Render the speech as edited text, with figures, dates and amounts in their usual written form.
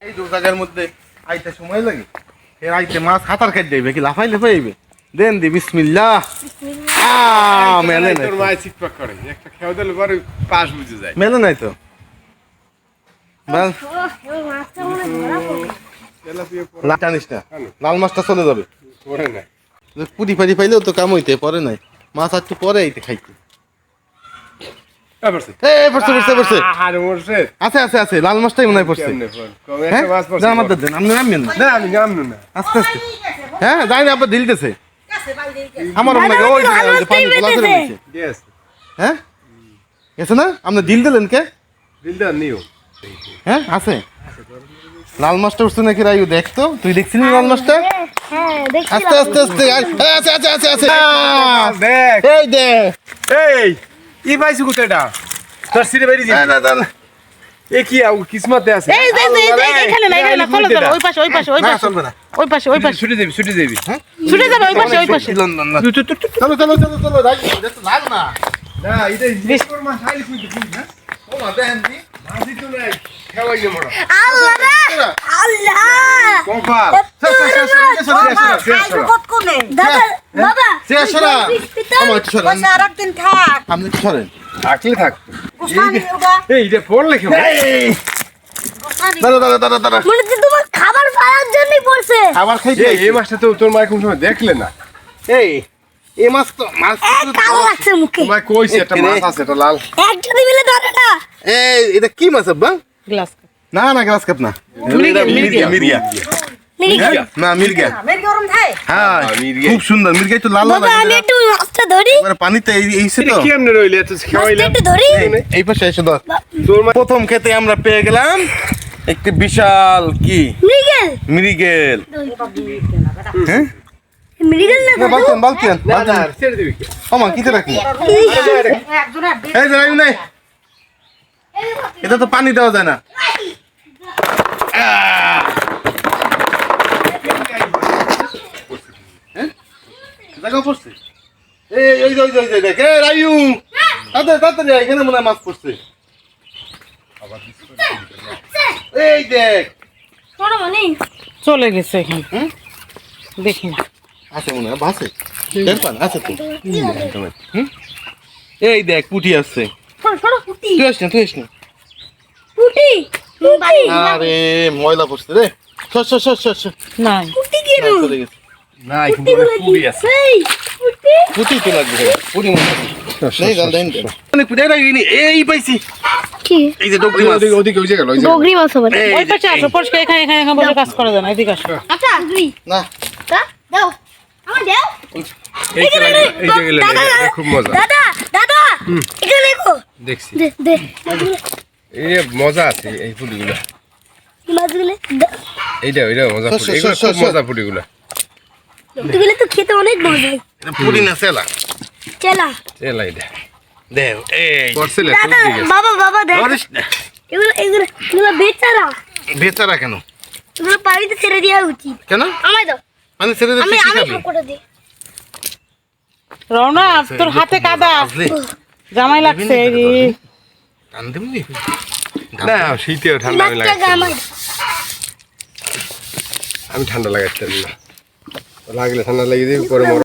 এই দু জায়গার মধ্যে আইতে সময় লাগে এর আইতে মাছ হাতার খাই যাইবে কি লাফাই লাফাই আইবে দেন দি বিসমিল্লাহ মেলে নাই তোর মাই চিকপাক করে একটা খেয়ে দিলে পরে পাশ বুঝে যায় মেলে নাই তো বাস জানিস না লাল মাছটা চলে যাবে পরে নাই পুরি ফাড়ি পাইলেও তো কাম হইতে পরে নাই মাছ একটু পরে আইতে খাইতে আছে আছে আছে লাল মাছটাই মনে হয় পড়ছে আমার দেন আপনি নামবেন না আমি নামবো না আস্তে আস্তে হ্যাঁ যাই না আপনার দিলতেছে আমার মনে হয় ওই পানি গোলা করে দিয়েছে হ্যাঁ গেছে না আপনি দিল দিলেন কে দিলদার নিও হ্যাঁ আছে লাল মাছটা উঠছে নাকি রাইউ দেখতো তুই দেখছিলি লাল মাছটা আস্তে আস্তে আস্তে আছে আছে আছে আছে দেখ এই দেখ এই ই পাইছু কোথায়টা তোর সিরে বাইরে যা না না এ কি আউ কিসমতে আছে এই এখানে না এখানে না চলো চলো ওই পাশে ওই পাশে ওই পাশে চলবে না ওই পাশে ওই পাশে ছুটে যাবি হ্যাঁ ছুটে যাবে ওই পাশে ওই পাশে চলো চলো চলো চলো রাইউ এটা তো লাগ না না এটা বিস্কুট মাছ খাইলি কই না ও মা দেখেন দি মাঝি তো নাই খাওয়াই না মোড়া আল্লাহ রে আল্লাহ কপাল দাদা বাবা শেষরা আমার একটু সরেন বসে আরেকদিন থাক আপনি একটু সরেন আকলে থাক গোসানি ওগা এই এটা পড়লে কেমন গোসানি দাঁড়া দাঁড়া দাঁড়া দাঁড়া মানে তোমার খাবার পাওয়ার জন্যই পড়ছে খাবার খাইতে এই মাছটা তো তোর মা কোন সময় দেখলে না এই মাছ তো মাছ কালো লাগছে মুখে তোমায় কইছে একটা মাছ আছে এটা লাল একজনই মিলে ধরে না এই এটা কি মাছ আব্বা গ্লাস না না গ্লাস কাপ না মির্গা, মির্গা মির্গা না মির্গা মের গরম খায় হ্যাঁ মির্গা। খুব সুন্দর মির্গা তো লাল লাল বাবা আমি একটু মাছটা ধরি পানিতে এইছে এটা তো কি এমনি রইলে এত মাছটা খাওয়াইলাম একটু ধরি এই পাশে এসে ধর তোর মা প্রথম খেতে আমরা পেয়ে গেলাম একটি বিশাল কি মৃগেল মৃগেল হ্যাঁ মৃগেল না না বালতেন বালতেন না না ছেড়ে দিবি কি আমা কিতে রাখি এই যে রাখি নাই এটা তো পানি দেওয়া যায় না জায়গা পড়ছে এই ওই যে ওই যে ওই যে দেখ এ রায়ু তাড়াতাড়ি তাড়াতাড়ি আয়, এখানে মনে হয় মাছ পড়ছে এই দেখ বড় মানে চলে গেছে এখানে হুম? দেখি না আছে মনে হয় আছে দেখবেন আছে তো হুম? এই দেখ পুটি আসছে ছোট ছোট পুটি তুই আসিস না তুই আসিস না পুটি পুটি আরে ময়লা পড়ছে রে সর সর সর সর সর নাই পুটি কি হ্যাঁ, চলে গেছে না কিন্তু পুরি আছে এই পুটি পুটি তো লাগবে পুটি মনে হয় নেই গাল দেন অনেক পুটি রাখি এই পাইছি কি এই যে ডগরি মাছ ওদিকে ওই জায়গা লই ডগরি মাছ হবে এই ওই যে, পাশে আসো পরিষ্কার এখানে এখানে এখানে বসে কাজ করে দেন এদিকে আসো আচ্ছা ডগরি না দাও আমার দাও এই জায়গা খুব মজা দাদা দাদা এখানে দেখো দেখছি দে দে এই মজা আছে এই পুরিগুলো মাছগুলো এইটা মজা পুরি এগুলো খুব মজা পুরিগুলো এগুলো তো খেতে অনেক মজা হয় এটা পুরি না সেলা চেলা এলা এটা দেখ এই করছিলে তো দাদা দিকে বাবা বাবা দেখ ধরিস না এগুলো এগুলো এগুলো বেচারা বেচারা কেন এগুলো পানিতে ছেড়ে দেওয়া উচিত কেন আমায় দাও মানে ছেড়ে আমি দিচ্ছি আমি খাবি ভাগ করে দিই রওনা তোর হাতে কাদা আসলে জামাই লাগছে এই টান দিবি না শীতেও ঠান্ডা আমি মাছটা লাগাচ্ছি আমার আমি ঠান্ডা লাগাচ্ছি না লাগলে ঠান্ডা লাগিয়ে দিবি পরে